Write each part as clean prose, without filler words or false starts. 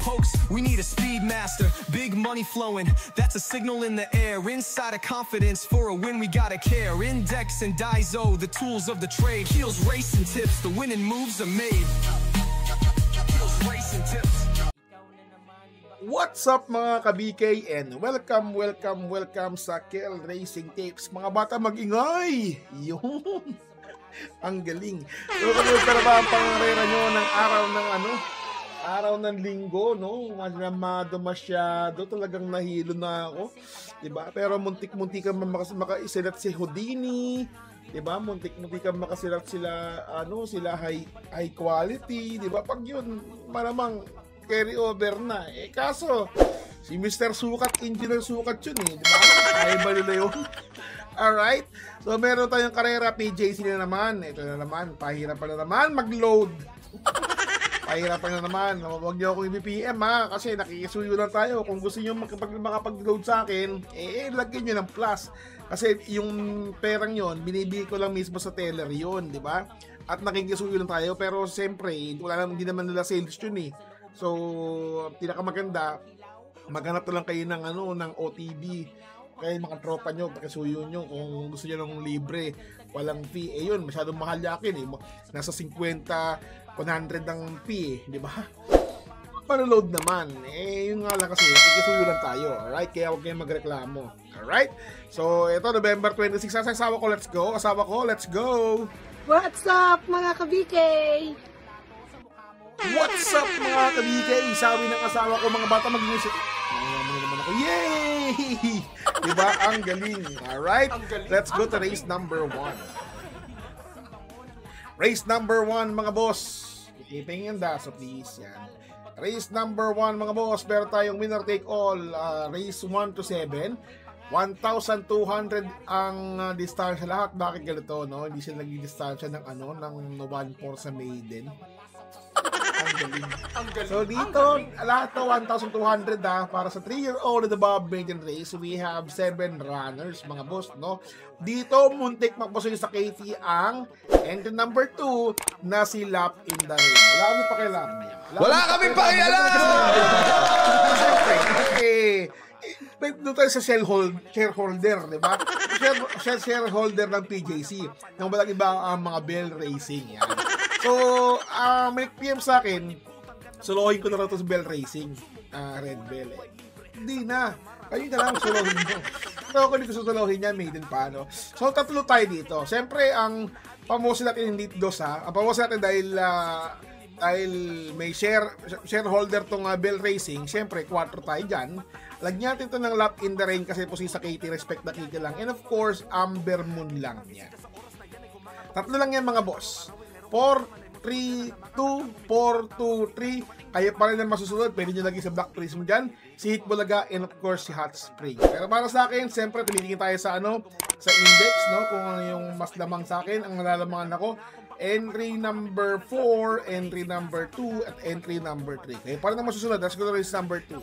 hoax, we need a speed master. Big money flowing, that's a signal in the air. Inside of confidence, for a win we gotta care. Index and Daiso, the tools of the trade. Heels, racing tips, the winning moves are made. Heels, racing tips. What's up mga ka-BK and welcome sa Kel Racing Tips. Mga bata mag-ingay! Yun! Ang galing. So kamusta na ba ang pangarera nyo ng araw ng linggo, no? Malamado masyado, talagang nahilo na ako. Diba? Pero muntik-muntik ka makasilat si Houdini. Diba? Muntik-muntik ka makasilat sila, sila high quality. Diba? Pag yun, malamang carry over na. Kaso, si Mr. Sukat, Engineer Sukat yun eh. Diba? Kaya ba nila yun? Alright? So, meron tayong karera, PJC na naman. Ito na naman, pahirapan na naman mag-load. Pahirapan na naman. Huwag niyo akong i-BPM ha, kasi nakikisuyo lang tayo. Kung gusto niyo makapag-load sa akin, lagyan niyo ng plus. Kasi yung perang yon binibigay ko lang mismo sa teller yon, di ba? At nakikisuyo lang tayo, pero siyempre, hindi naman nila sales yun eh. So, pinakamaganda, maghanap na lang kayo ng OTB. Kaya mga tropa nyo, pakisuyo nyo kung gusto nyo ng libre, walang fee. Yun, masyadong mahal yakin eh. Nasa 50, 100 ang fee, di ba? Pano-load naman. Yun nga lang kasi, pakisuyo lang tayo. Alright? Kaya huwag kayong magreklamo. Alright? So, ito, November 26. Sa asawa ko, let's go. Asawa ko, let's go. What's up, mga ka-BK? What's up, mga ka-BK? Sabi ng asawa ko, mga bata mag-inisip. Naman ako, yay! Diba? Ang galing. Alright? Let's go to race number 1. Race number 1, mga boss. Keeping in that, so please. Yan. Race number 1, mga boss. Meron tayong winner take all. Race 1 to 7. 1,200 ang distansya lahat. Bakit ganito, no? Hindi sila nag-distansya ng 1-4 sa maiden. Ang galing. So dito, lahat to 1,200 para sa 3-year-old and above maiden race. We have 7 runners, mga boss, no? Dito, muntik magpasoy sa KT ang entry number 2 na si Lap in the Rain. Wala kami pakialam. Wala kami pakialam! Doon tayo sa shareholder, di ba? Shareholder ng PJC. Nang walang iba ang mga Bell Racing. Yan. So, may PM sa akin, solohin ko na rin ito sa Bell Racing. Red Bell. Hindi na. Kayo na lang solohin mo. So, kung hindi ko solohin niya, maiden pa, no? So, tatlo tayo dito. Siyempre, ang pamosi natin hindi dos, ha? Ang pamosi natin dahil may shareholder tong Bell Racing, siyempre, 4 tayo dyan. Lagyan natin ito ng Lap in the Rain kasi po si sa Katie, respect na Katie lang. And of course, Amber Moon lang yan. Tatlo lang yan, mga boss. 4-3-2, 4-2-3. Kaya pa rin ang masusunod. Pwede nyo lagi sa Black Prism dyan. Si Hitbulaga and of course si Hot Spring. Pero para sa akin, siyempre, tumitingin tayo sa sa index, no? Kung ano yung mas lamang sa akin. Ang nalalamangan ako, entry number 4, entry number 2, at entry number 3. Kaya pa rin ang masusunod. Let's go to race number 2.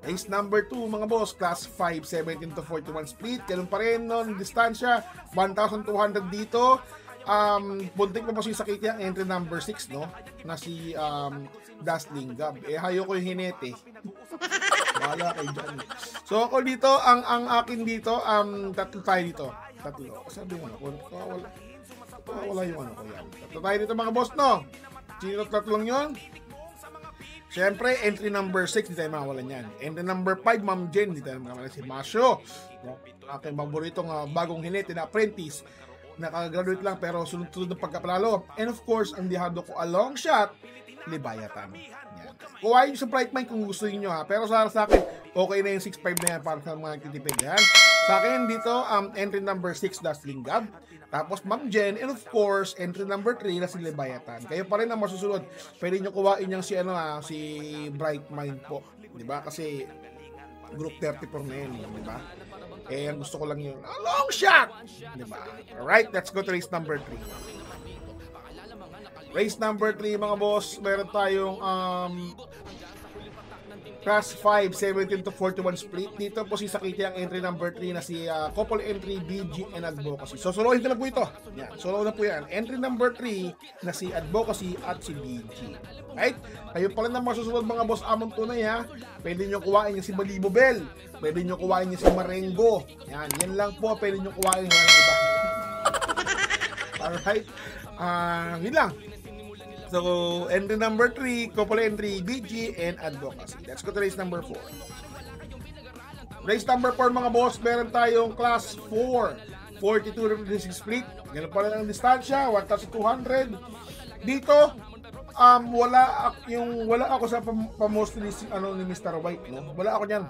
Race number 2, mga boss, class 5, 17 to 41 split. Ganun pa rin, no? Distansya, 1,200 dito. Buntik pa po sa sakit yung entry number 6, no? Na si Dazzling Gab. Hayo ko yung hinete. Bahala kayo dyan. So ako dito, ang akin dito, tatlo tayo dito. Tatlo. Sabi mo, wala yung ko yan. Tatlo tayo dito, mga boss, no? Sino tatlong yun? Siyempre, entry number 6, hindi tayo makawalan yan. Entry number 5, Ma'am Jen, hindi tayo makawalan si Masyo. Aking paboritong bagong hinete na apprentice. Nakagraduate lang pero sunod-sunod ng pagkapalalo. And of course, ang dihado ko a long shot, Libayatan. Yan. Kuhain nyo sa Bright Mind kung gusto niyo ha. Pero sa akin, okay na yung 6.5 na yan para sa mga kitipid yan. Sa akin dito, entry number 6, Dazzling Gab. Tapos Ma'am Jen, and of course, entry number 3 na si Libayatan. Kayo pa rin ang masusunod. Pwede nyo kuhain yung si Bright Mind po. Diba? Kasi group 34 na yun. Diba? Eh, ang gusto ko lang yung long shot! Diba? Alright, let's go to race number 3. Race number 3, mga boss. Meron tayong Class 5, 17 to 41 split. Dito po si Sakiti ang entry number 3 na si couple entry BG and Advocacy. So solohin ko na po ito. Yan, solo na po yan. Entry number 3 na si Advocacy at si BG. Right? Kayo pala na masusunod mga boss amon tunay ha. Pwede nyo kuwain yung si Balibo Bell. Pwede nyo kuwain yung si Marengo. Yan lang po. Pwede nyo kuwain yung iba. Alright? Yun lang. So, entry number 3, couple entry, BG, and Advocacy. Let's go to race number 4. Race number 4 mga boss, meron tayong class 4, 42 to 56 split. Ganun pa rin ang distansya, 1,200. Dito, wala ako sa pamost ni Mr. White, no? Wala ako niyan.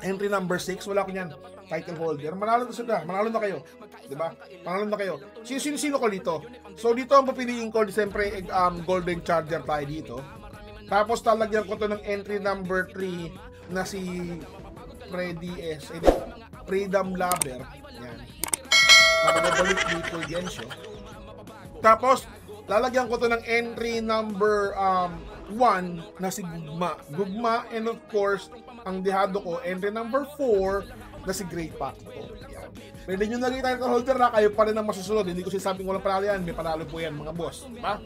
Entry number 6, wala ako niyan. Title holder. Manalo na sila. Manalo na kayo. Diba? Manalo na kayo. Sino ko dito? So, dito ang papiliin ko, siyempre, Golden Charger tayo dito. Tapos, talagyan ko to ng entry number 3 na si Freedom Lover. Yan. Pagkabalik dito Gensho. Tapos, lalagyan ko to ng entry number 1 na si Gugma. And of course, ang dihado ko, entry number 4 na si Great Pac. Yan. Pwede nyo naging title holder na kayo pa rin ang masusunod. Hindi ko sinasabing walang panalo yan. May panalo po yan mga boss. Diba?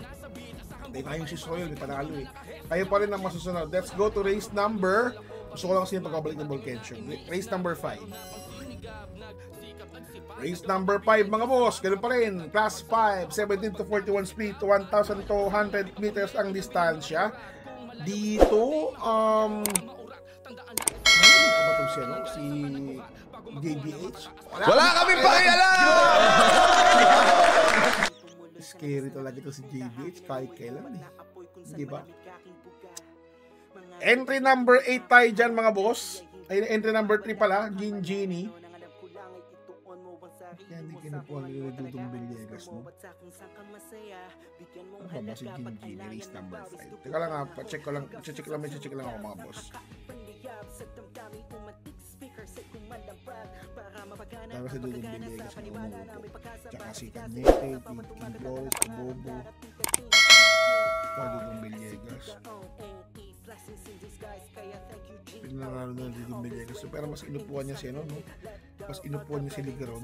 Hindi na yung si Soil. May panalo eh. Kayo pa rin ang masusunod. Let's go to race number. Gusto ko lang kasi yung pagkabalik ng Volcensio. Race number 5. Race number 5 mga boss. Ganun pa rin. Class 5. 17 to 41 speed. 1,200 meters ang distansya. Dito, si JBH. Wala kaming pakialam! Scary talaga ito si JBH kahit kailan eh. Diba? Entry number 8 tayo dyan mga boss. Ay, entry number 3 pala, Gingini. Yan, hindi kinukuha nila Dudong Villegas, no? Ano ba si Gingini, race number 5? Teka lang ha, check lang ako mga boss. Tara si Dudong Villegas ang umuupo. Tsaka si Cagnete, King Flores, Kubobo. Dudong Villegas. Pinanalo na Dudong Villegas. Pero mas inupuan niya si ano, no? Mas inupuan niya si Ligaron.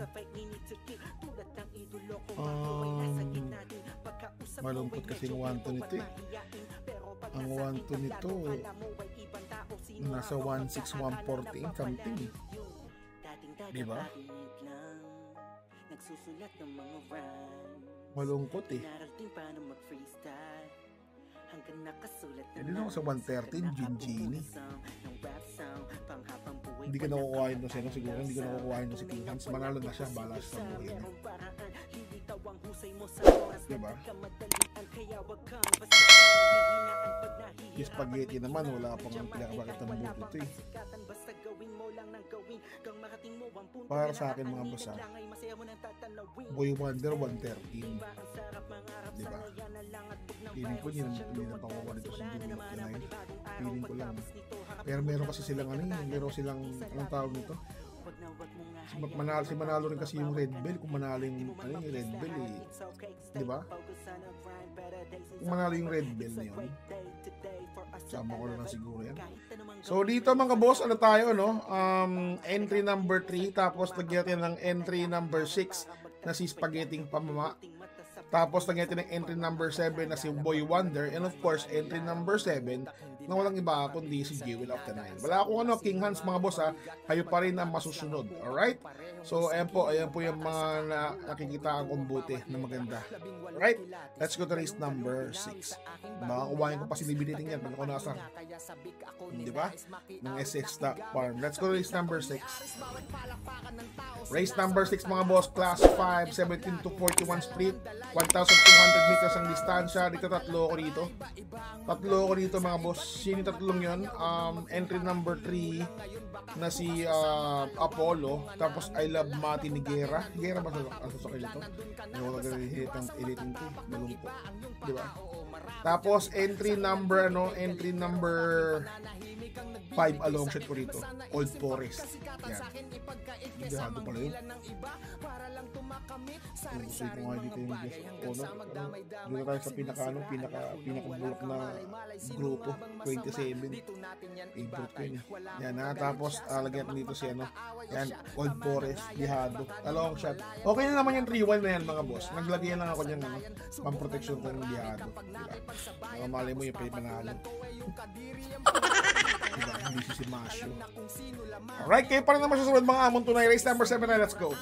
Malungkot kasi ang 1-2 nito eh. Ang 1-2 nito nasa 1-6, 1-14 something. Diba? Malungkot eh. Hindi na ako sa 113, Gingini. Hindi ka nakukuhain doon siya, siguro hindi ka nakukuhain doon si King Hans. Manalo na siya, balas sa buhay niya. Diba? Yung spaghetti naman, wala pang pinakabakit ng buto ito eh. Para sa akin mga boss ha, Boy Wonder 113. Diba? Feeling ko hindi na pakuha dito sa Jimmy Tonight. Feeling ko lang. Pero meron kasi silang meron silang, anong tawag nito? Si Manalo rin kasi yung Red Bell. Kung manalo yung Red Bell eh. Diba? Kung manalo yung Red Bell na yun, sama ko na siguro yan. So dito mga boss, ano tayo no? Entry number 3, tapos lagyan ng entry number 6 na si Spaghetti Pamama. Tapos lagyan ng entry number 7 na si Boy Wonder, and of course entry number 7 na walang iba kundi si Jewel of the Nile. Wala akong King Hans mga boss ha, kayo pa rin ang masusunod. Alright? So ayan po yung mga nakikita akong buti na maganda. Alright? Let's go to race number 6. Makakuhain ko pa sinibiliting yan pag ako nasa, diba? Ng SX Stock Farm. Let's go to race number 6. Race number 6 mga boss, class 5, 17 to 41 split, 1,200 meters ang distansya. Dito tatlo ko dito mga boss. Sino yung tatlong yun? Entry number 3 na si Apollo. Tapos I Love Mati ni Guerra. Guerra ba sa dito? Yung ilitin ko. Malungkot. Diba? Tapos entry number 5 along shot ko rito. Old Forest. Yan. Dihado pala yun. Gusto ko nga dito yung guest. Doon na tayo sa pinakabulok na grupo, 27. Favorite ko yun. Yan ha, tapos lagyan dito si yan, Old Forest, Dihado, long shot. Okay na naman yung 3-1 na yan mga boss. Naglagyan lang ako dyan pang-protection ko ng Dihado. Diba? Malay mo yung panalo. Diba? Hindi si Masyo. Alright, kayo pa rin naman susunod mga amon tunay. Race number 7 na, let's go.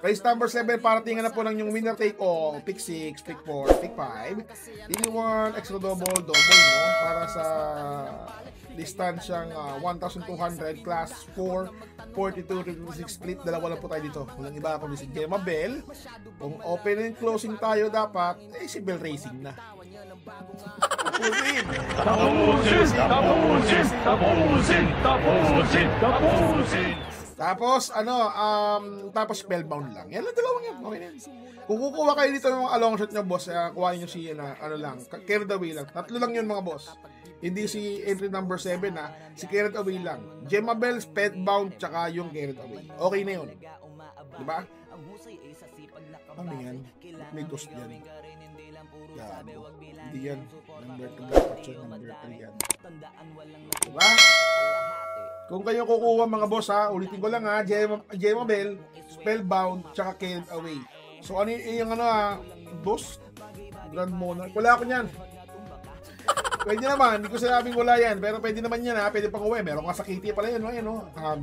Race number 7, paratingan na po ng yung winner take all. Pick 6, pick 4, pick 5. Pili 1, extra double, no? Para sa distansyang 1,200, class 4, 42-26 split. Dalawa lang po tayo dito. Walang iba kundi si Gemma Bell. Kung open and closing tayo dapat, si Bell Racing na. Tapos tapos spellbound lang. Yan lang, dalawang yan. Okay na. Kung kukuha kayo dito ng mga long shot nyo, boss, kuhain nyo si lang, carried away lang. Tatlo lang yun mga boss. Hindi si entry number 7 si carried away lang. Gemma Bell, spellbound, tsaka yung carried away. Okay na yun. Diba? Ano yan? May ghost yan. Yan. Hindi yan. Number 2 dapat siya. Number 3 yan. Diba? Kung kayo kukuha mga boss ulitin ko lang Gemma Bell, spellbound, tsaka carried away. So ano yung boss? Grand Monarch. Wala ako niyan. Pwede naman, hindi ko sinabing wala yan, pero pwede naman yan pwede pang uwi. Meron nga sa Kitty pala yan,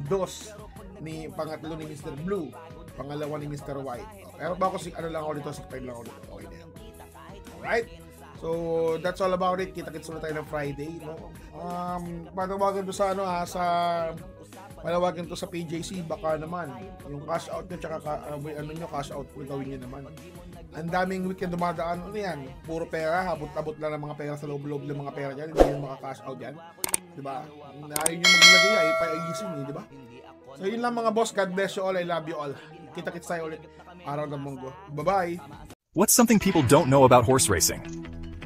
dos ni pangatlo ni Mr. Blue, pangalawa ni Mr. White. Pero bako lang ako dito, 6-5 lang ako dito. Okay na yan. Alright? So, that's all about it. Kita-kits ulit tayo ng Friday, no? Panawagan to sa panawagan to sa PJC, baka naman yung cash out nyo, tsaka cash out nyo gawin nyo naman. Ang daming weekend dumadaan, yan, puro pera, abot-abot lang ng mga pera sa loob-loob ng mga pera dyan, hindi yung mga cash out yan, diba? Ayaw nyo maglagay, paiisin, diba? So yun lang mga boss, God bless you all, I love you all. Kita-kits tayo ulit araw ng munggo. Bye-bye! What's something people don't know about horse racing?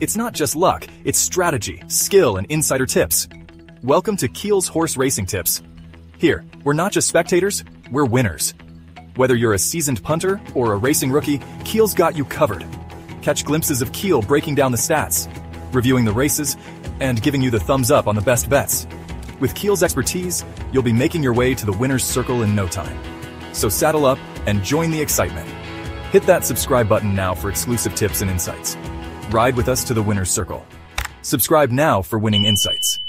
It's not just luck, it's strategy, skill, and insider tips. Welcome to Keel's Horse Racing Tips. Here, we're not just spectators, we're winners. Whether you're a seasoned punter or a racing rookie, Keel's got you covered. Catch glimpses of Keel breaking down the stats, reviewing the races, and giving you the thumbs up on the best bets. With Keel's expertise, you'll be making your way to the winner's circle in no time. So saddle up and join the excitement. Hit that subscribe button now for exclusive tips and insights. Ride with us to the winner's circle. Subscribe now for winning insights.